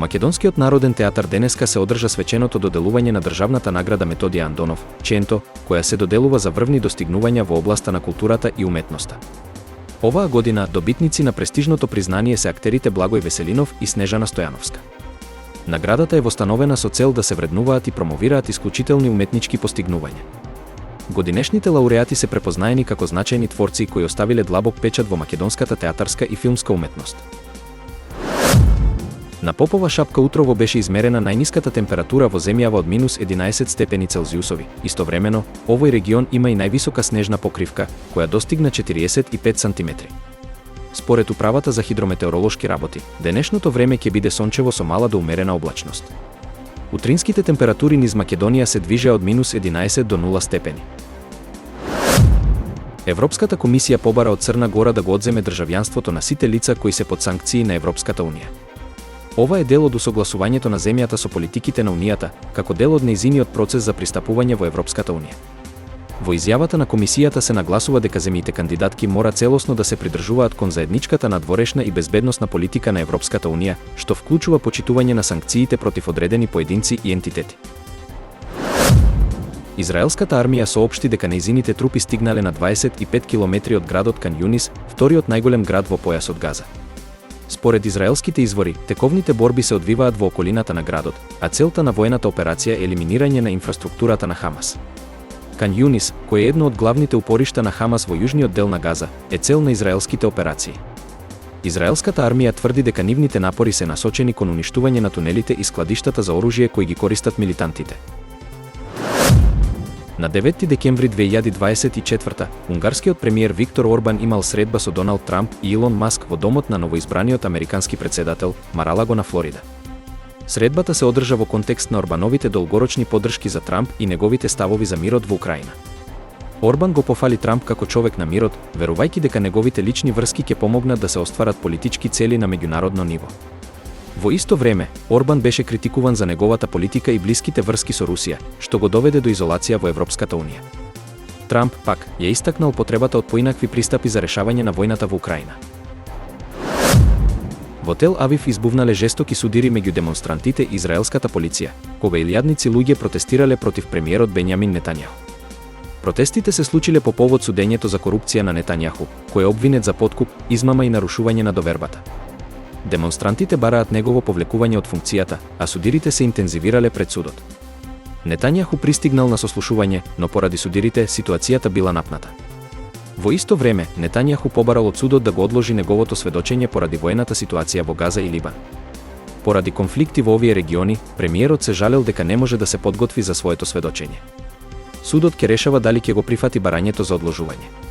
Македонскиот народен театар денеска се одржа свеченото доделување на државната награда Методија Андонов, Ченто, која се доделува за врвни достигнувања во областа на културата и уметноста. Оваа година добитници на престижното признание се актерите Благој Веселинов и Снежана Стојановска. Наградата е востановена со цел да се вреднуваат и промовираат исклучителни уметнички постигнувања. Годинешните лауреати се препознаени како значајни творци кои оставиле длабок печат во македонската театарска и филмска уметност. На Попова шапка утрово беше измерена најниската температура во земјава од -11 степени Целзиусови. Истовремено, овој регион има и највисока снежна покривка, која достигна 45 см. Според Управата за хидрометеоролошки работи, денешното време ќе биде сончево со мала до умерена облачност. Утринските температури низ Македонија се движеа од -11 до 0 степени. Европската комисија побара од Црна Гора да го одземе државјанството на сите лица кои се под санкции на Европската унија. Ова е дел од усогласувањето на земјата со политиките на Унијата, како дел од нејзиниот процес за пристапување во Европската унија. Во изјавата на комисијата се нагласува дека земјите кандидатки мора целосно да се придржуваат кон заедничката надворешна и безбедносна политика на Европската унија, што вклучува почитување на санкциите против одредени поединци и ентитети. Израелската армија соопшти дека нејзините трупи стигнале на 25 километри од градот Кан Јунис, вториот најголем град во појасот Газа. Според израелските извори, тековните борби се одвиваат во околината на градот, а целта на воената операција е елиминирање на инфраструктурата на Хамас. Кан Јунис, кој е едно од главните упоришта на Хамас во јужниот дел на Газа, е цел на израелските операции. Израелската армија тврди дека нивните напори се насочени кон уништување на тунелите и складиштата за оружје кои ги користат милитантите. На 9 декември 2024, унгарскиот премиер Виктор Орбан имал средба со Доналд Трамп и Илон Маск во домот на новоизбраниот американски претседател Мар-а-Лаго на Флорида. Средбата се одржа во контекст на Орбановите долгорочни поддршки за Трамп и неговите ставови за мирот во Украина. Орбан го пофали Трамп како човек на мирот, верувајќи дека неговите лични врски ќе помогнат да се остварат политички цели на меѓународно ниво. Во исто време, Орбан беше критикуван за неговата политика и блиските врски со Русија, што го доведе до изолација во Европската унија. Трамп, пак, ја истакнал потребата од поинакви пристапи за решавање на војната во Украина. Во Тел Авив избувнале жестоки судири меѓу демонстрантите и израелската полиција, кога илјадници луѓе протестирале против премиерот Бенјамин Нетањаху. Протестите се случиле по повод судењето за корупција на Нетањаху, кој е обвинет за подкуп, измама и нарушување на довербата. Демонстрантите бараат негово повлекување од функцијата, а судирите се интензивирале пред судот. Нетањаху пристигнал на сослушување, но поради судирите ситуацијата била напната. Во исто време, Нетањаху побарал од судот да го одложи неговото сведочење поради воената ситуација во Газа и Либан. Поради конфликти во овие региони, премиерот се жалел дека не може да се подготви за своето сведочење. Судот ќе решава дали ќе го прифати барањето за одложување.